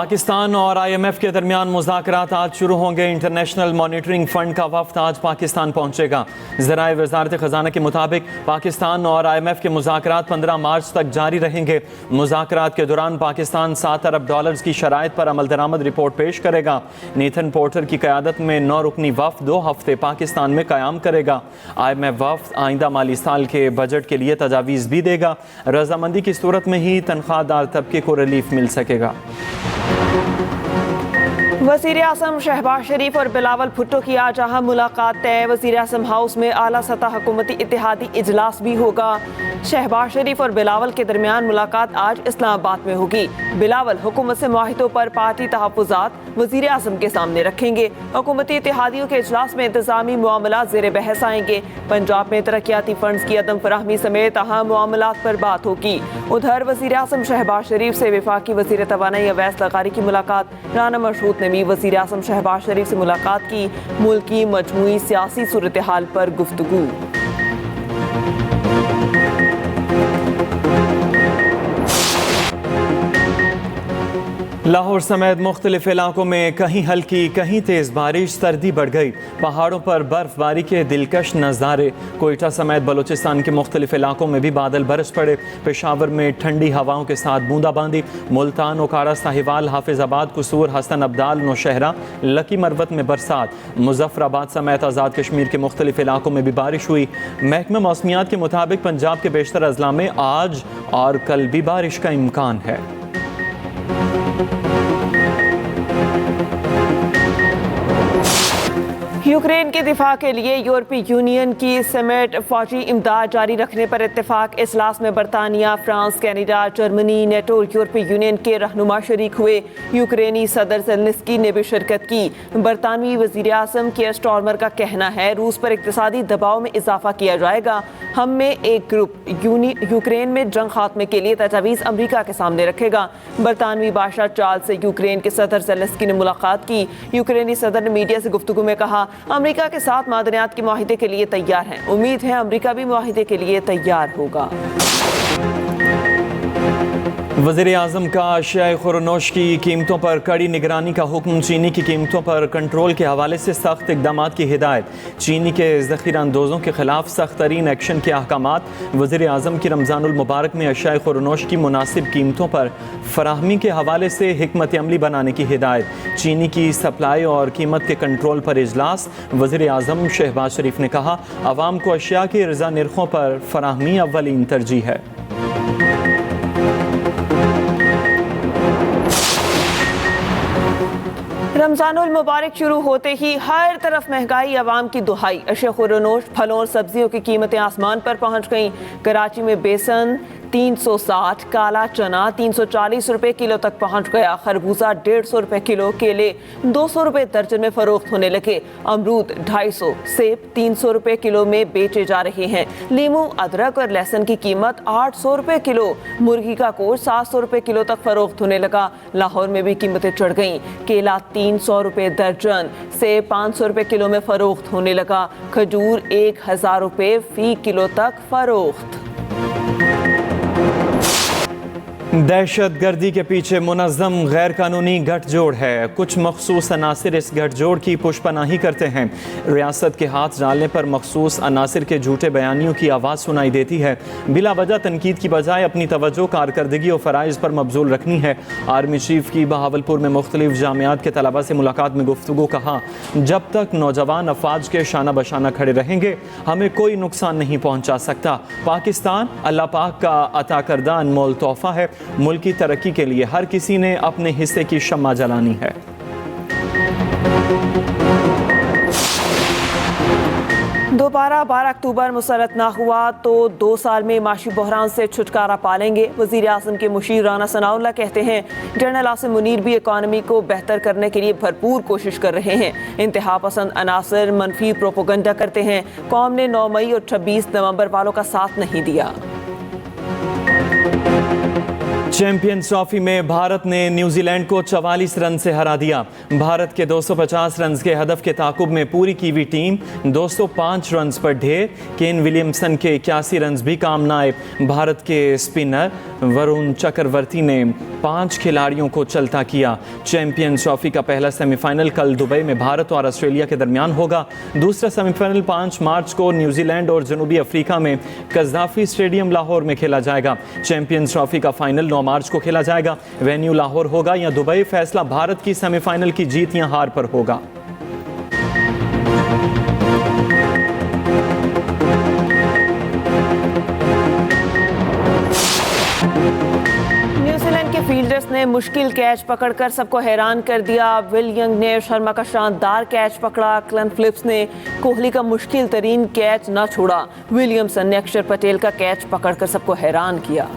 पाकिस्तान और IMF के दरमियान मुज़ाकरात आज शुरू होंगे। इंटरनेशनल मॉनिटरिंग फ़ंड का वफ़द आज पाकिस्तान पहुँचेगा। ज़राए वज़ारत ख़ज़ाना के मुताबिक पाकिस्तान और IMF के मुज़ाकरात 15 मार्च तक जारी रहेंगे। मुज़ाकरात के दौरान पाकिस्तान $7 अरब की शराइत पर अमल दरामद रिपोर्ट पेश करेगा। नेथन पोर्टर की क़यादत में 9 रुकनी वफ़द 2 हफ्ते पाकिस्तान में क़याम करेगा। IMF वफ़द आइंदा माली साल के बजट के लिए तजावीज़ भी देगा। रजामंदी की सूरत में ही तनख्वाहदार तबके को रिलीफ मिल सकेगा। वज़ीर आज़म शहबाज शरीफ और बिलावल भुट्टो की आज अहम मुलाकात तय। वज़ीर आज़म हाउस में आला सतह हुकूमती इत्तेहादी इजलास भी होगा। शहबाज शरीफ और बिलावल के दरमियान मुलाकात आज इस्लामाबाद में होगी। बिलावल हुकूमत से मुआहिदों पर पार्टी तहफ़्फ़ुज़ात वज़ीर आज़म के सामने रखेंगे। हुकूमती इत्तेहादियों के इजलास में इंतज़ामी मामलात ज़ेर बहस आएंगे। पंजाब में तरक्याती फ़ंड्स की अदम फराहमी समेत अहम मामलात पर बात होगी। उधर वज़ीर आज़म शहबाज शरीफ से वफाकी वज़ीर तवानाई अवैस लगारी की मुलाकात। राना मशहूद ने भी वज़ीर आज़म शहबाज शरीफ से मुलाकात की। मुल्क की मजमूई सियासी सूरत हाल पर गुफ्तगू। लाहौर समेत मुख्तलिफ इलाकों में कहीं हल्की कहीं तेज़ बारिश, सर्दी बढ़ गई। पहाड़ों पर बर्फबारी के दिलकश नज़ारे। कोयटा समेत बलूचिस्तान के मुख्तलिफ इलाकों में भी बादल बरस पड़े। पेशावर में ठंडी हवाओं के साथ बूंदाबांदी। मुल्तान, ओकाड़ा, साहिवाल, हाफिजाबाद, कुसूर, हसन अब्दाल, नौशहरा, लकी मरवत में बरसात। मुजफ्फराबाद समेत आज़ाद कश्मीर के मुख्तलिफ इलाकों में भी बारिश हुई। महकमा मौसमियात के मुताबिक पंजाब के बेशतर अजला में आज और कल भी बारिश का इम्कान है। यूक्रेन के दिफा के लिए यूरोपीय यूनियन की समेत फौजी इमदाद जारी रखने पर इत्तेफाक। इजलास में बरतानिया, फ्रांस, कनाडा, जर्मनी, नेटो और यूरोपीय यूनियन के रहनुमा शरीक हुए। यूक्रेनी सदर ज़ेलेंस्की ने भी शिरकत की। बरतानवी वज़ीर आज़म केयर स्टारमर का कहना है रूस पर इक़्तिसादी दबाव में इजाफा किया जाएगा। हम में एक ग्रुप यूक्रेन में जंग खात्मे के लिए तजावीज़ अमरीका के सामने रखेगा। बरतानवी बादशाह चार्ल्स से यूक्रेन के सदर ज़ेलेंस्की ने मुलाकात की। यूक्रेनी सदर ने मीडिया से गुफ्तगू में कहा अमेरिका के साथ मादनियात के मुआहिदे के लिए तैयार हैं। उम्मीद है अमेरिका भी मुआहिदे के लिए तैयार होगा। वज़ीर आज़म का अशियाए खुरनोश की कीमतों पर कड़ी निगरानी का हुक्म। चीनी की कीमतों पर कंट्रोल के हवाले से सख्त इक़दाम की हिदायत। चीनी के ज़ख़ीरा अंदोज़ों के खिलाफ सख्त तरीन एक्शन के अहकामात। वज़ीर आज़म की रमज़ानुल मुबारक में अशियाए खुरनोश की मुनासिब कीमतों पर फराहमी के हवाले से हिकमत अमली बनाने की हिदायत। चीनी की सप्लाई और कीमत के कंट्रोल पर इजलास। वज़ीर आज़म शहबाज शरीफ ने कहा अवाम को अशिया के रज़ा निर्खों पर फराहमी अव्वलीन तरजीह है। रमज़ानुल मुबारक शुरू होते ही हर तरफ महंगाई, अवाम की दुहाई। अशिया खुरनोश, फलों और सब्जियों की कीमतें आसमान पर पहुंच गईं। कराची में बेसन 360, काला चना 340 रुपये किलो तक पहुंच गया। खरबूजा 150 रुपये किलो, केले 200 रुपये दर्जन में फरोख्त होने लगे। अमरूद 250, सेब 300 रुपये किलो में बेचे जा रहे हैं। लीमू, अदरक और लहसुन की कीमत 800 रुपये किलो। मुर्गी का गोश्त 700 रुपये किलो तक फरोख्त होने लगा। लाहौर में भी कीमतें चढ़ गईं। केला 300 रुपये दर्जन, सेब 500 रुपये किलो में फरोख्त होने लगा। खजूर 1000 रुपये फी किलो तक फरोख्त। दहशत गर्दी के पीछे मुनज़्ज़म गैर कानूनी गठजोड़ है। कुछ मखसूस अनासिर इस गठजोड़ की पुष्पनाही करते हैं। रियासत के हाथ डालने पर मखसूस अनासिर के झूठे बयानियों की आवाज़ सुनाई देती है। बिला वजह तनकीद की बजाय अपनी तवज्जो कारकर्दगी और फ़राइज़ पर मबजूल रखनी है। आर्मी चीफ की बहावलपुर में मुख्तलिफ जामियात के तलबा से मुलाकात में गुफ्तगू। कहा जब तक नौजवान अफवाज के शाना बशाना खड़े रहेंगे हमें कोई नुकसान नहीं पहुँचा सकता। पाकिस्तान अल्लाह पाक का अता करदा अनमोल तोहफ़ा है। मुल्क की तरक्की के लिए हर किसी ने अपने हिस्से की शम्मा जलानी है। दोबारा 12 अक्टूबर मुसरत ना हुआ तो 2 साल में माशी बहरान से छुटकारा पालेंगे। वज़ीर आज़म के मुशीर राना सनाउल्लाह कहते हैं जनरल आसिम मुनीर भी इकॉनमी को बेहतर करने के लिए भरपूर कोशिश कर रहे हैं। इंतहा पसंद अनासर मनफी प्रोपोगंडा करते हैं। कौम ने 9 मई और 26 नवंबर वालों का साथ नहीं दिया। चैंपियंस ट्रॉफी में भारत ने न्यूजीलैंड को 44 रन से हरा दिया। भारत के 250 रन के हदफ के ताकुब में पूरी कीवी टीम 205 रन पर ढेर। केन विलियमसन के 81 रन भी काम न आए। भारत के स्पिनर वरुण चक्रवर्ती ने 5 खिलाड़ियों को चलता किया। चैंपियंस ट्रॉफी का पहला सेमीफाइनल कल दुबई में भारत और ऑस्ट्रेलिया के दरमियान होगा। दूसरा सेमीफाइनल 5 मार्च को न्यूजीलैंड और जनूबी अफ्रीका में कज़ाफी स्टेडियम लाहौर में खेला जाएगा। चैंपियंस ट्रॉफी का फाइनल 9 मार्च को खेला जाएगा। वेन्यू लाहौर होगा या दुबई, फैसला भारत की सेमीफाइनल की जीत या हार पर होगा। न्यूजीलैंड के फील्डर्स ने मुश्किल कैच पकड़कर सबको हैरान कर दिया। विल यंग ने शर्मा का शानदार कैच पकड़ा। क्लन फिलिप्स ने कोहली का मुश्किल तरीन कैच न छोड़ा। विलियमसन ने अक्षर पटेल का कैच पकड़कर सबको हैरान किया।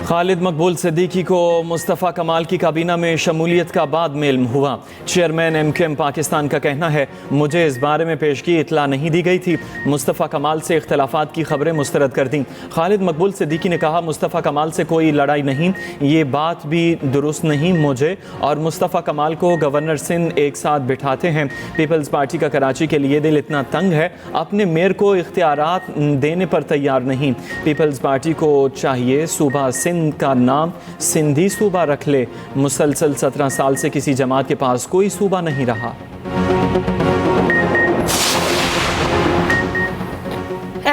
खालिद मकबूल सिद्दीकी को मुस्तफ़ा कमाल की काबीना में शमूलियत का बाद में इल्म हुआ। चेयरमैन MKM पाकिस्तान का कहना है, मुझे इस बारे में पेशगी इतला नहीं दी गई थी। मुस्तफ़ा कमाल से इख्तलाफात की खबरें मुस्तरद कर दी। खालिद मकबूल सिद्दीकी ने कहा, मुस्तफ़ा कमाल से कोई लड़ाई नहीं, ये बात भी दुरुस्त नहीं। मुझे और मुस्तफ़ा कमाल को गवर्नर सिंध एक साथ बिठाते हैं। पीपल्स पार्टी का कराची के लिए दिल इतना तंग है, अपने मेयर को इख्तियारात देने पर तैयार नहीं। पीपल्स पार्टी को चाहिए सूबा सिंध का नाम सिंधी सूबा रख ले। मुसलसल 17 साल से किसी जमात के पास कोई सूबा नहीं रहा।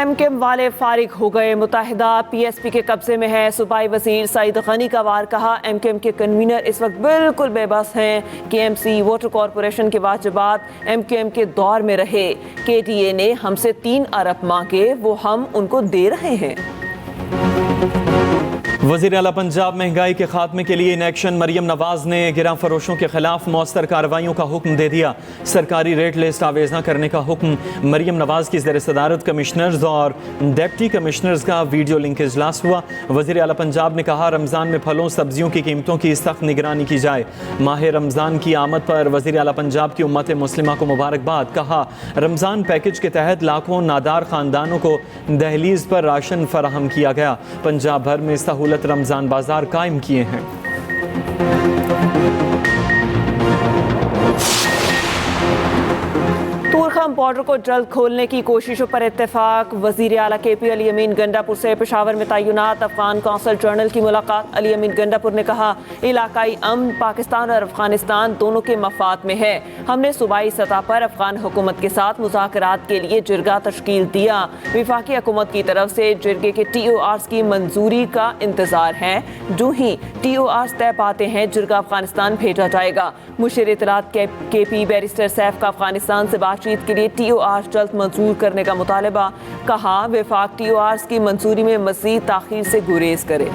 MKM वाले फारिग हो गए। मुत्तहिदा PSP के कब्जे में है। सूबाई वजीर सईद गनी का वार कहा, MKM के कन्वीनर इस वक्त बिल्कुल बेबस हैं। KMC वाटर कॉरपोरेशन के वाजिबात MKM के दौर में रहे। KTA ने हमसे 3 अरब मांगे, वो हम उनको दे रहे हैं। वज़ीर आला पंजाब महंगाई के खात्मे के लिए इन एक्शन मरियम नवाज ने गिरा फरोशों के खिलाफ मौसर कार्रवाइयों का हुक्म दे दिया। सरकारी रेट लिस्ट आवेज़ा करने का हुक्म। मरियम नवाज की ज़ेर सदारत कमिश्नर्स और डिप्टी कमिश्नर्स का वीडियो लिंक इजलास हुआ। वज़ीर आला पंजाब ने कहा, रमज़ान में फलों सब्जियों की कीमतों की सख्त निगरानी की जाए। माह रमज़ान की आमद पर वज़ीर आला पंजाब की उम्मत मुस्लिमा को मुबारकबाद। कहा, रमज़ान पैकेज के तहत लाखों नादार ख़ानदानों को दहलीज पर राशन फराहम किया गया। पंजाब भर में सहूलत रमजान बाजार कायम किए हैं। तूरखम बॉर्डर को जल्द खोलने की कोशिशों पर इत्तेफाक। वजीर आला KP अली अमीन गंडापुर से पेशावर में तैनात अफगान कौंसल जनरल की मुलाकात। अली अमीन गंडापुर ने कहा, इलाकाई अमन पाकिस्तान और अफगानिस्तान दोनों के मफाद में है। हमने सूबाई सतह पर अफगान हुकूमत के साथ मुज़ाकरात के लिए जिरगा तश्कील दिया। विफाकी हुकूमत की तरफ से जिरगे के TORs की मंजूरी का इंतजार है। जो ही TORs तय पाते हैं, जिरगा अफगानिस्तान भेजा जाएगा। मुशीर इत्तलात KP बैरिस्टर सैफ का अफगानिस्तान से बातचीत के लिए TORs जल्द मंजूर करने का मुतालबा। कहा, विफाक TORs की मंजूरी में मज़ीद ताख़ीर से गुरेज करे।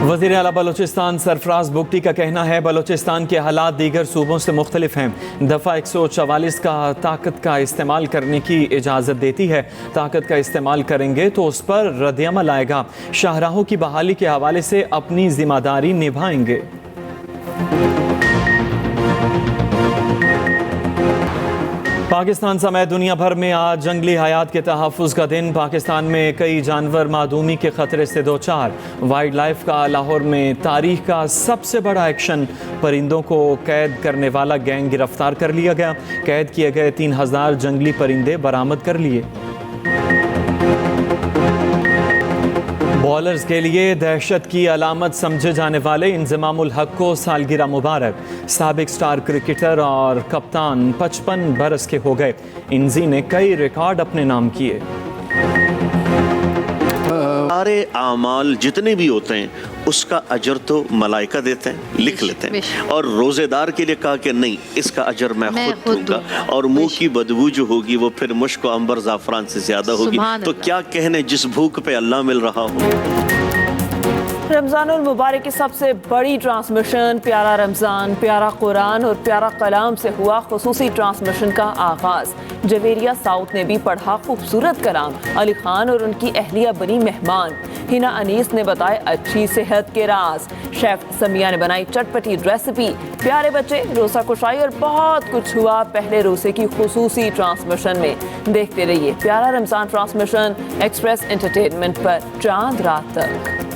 वज़ीर आला बलोचिस्तान सरफराज बुगटी का कहना है, बलोचिस्तान के हालात दीगर सूबों से मुख्तलिफ हैं। दफ़ा 144 का ताकत का इस्तेमाल करने की इजाज़त देती है। ताकत का इस्तेमाल करेंगे तो उस पर रद्द-ए-अमल आएगा। शाहराहों की बहाली के हवाले से अपनी जिम्मेदारी निभाएंगे। पाकिस्तान समेत दुनिया भर में आज जंगली हयात के तहफ़्फ़ुज़ का दिन। पाकिस्तान में कई जानवर मादूमी के ख़तरे से दो चार। वाइल्ड लाइफ का लाहौर में तारीख का सबसे बड़ा एक्शन। परिंदों को कैद करने वाला गैंग गिरफ्तार कर लिया गया। कैद किए गए 3000 जंगली परिंदे बरामद कर लिए। बॉलर्स के लिए दहशत की अलामत समझे जाने वाले इंज़मामुल हक को सालगिरह मुबारक। साबिक स्टार क्रिकेटर और कप्तान 55 बरस के हो गए। इंजी ने कई रिकॉर्ड अपने नाम किए। सारे आमाल जितने भी होते हैं उसका अजर तो मलाइका देते हैं, लिख लेते हैं। और रोजेदार के लिए कहा कि नहीं, इसका अजर मैं खुद दूंगा। और मुंह की बदबू जो होगी वो फिर मुश्क व अंबर ज़ाफ़रान से ज्यादा होगी। तो क्या कहने जिस भूख पे अल्लाह मिल रहा हो। रमज़ानुल मुबारक की सबसे बड़ी ट्रांसमिशन प्यारा रमज़ान, प्यारा कुरान और प्यारा कलाम से हुआ खुसूसी ट्रांसमिशन का आगाज़। जवेरिया साउथ ने भी पढ़ा खूबसूरत कलाम। अली खान और उनकी अहलिया बनी मेहमान। हिना अनीस ने बताए अच्छी सेहत के राज। शेफ समिया ने बनाई चटपटी रेसिपी। प्यारे बच्चे, रोज़ा कुशाई और बहुत कुछ हुआ पहले रोज़े की खुसूसी ट्रांसमिशन में। देखते रहिए प्यारा रमज़ान ट्रांसमिशन एक्सप्रेस एंटरटेनमेंट पर चांद रात तक।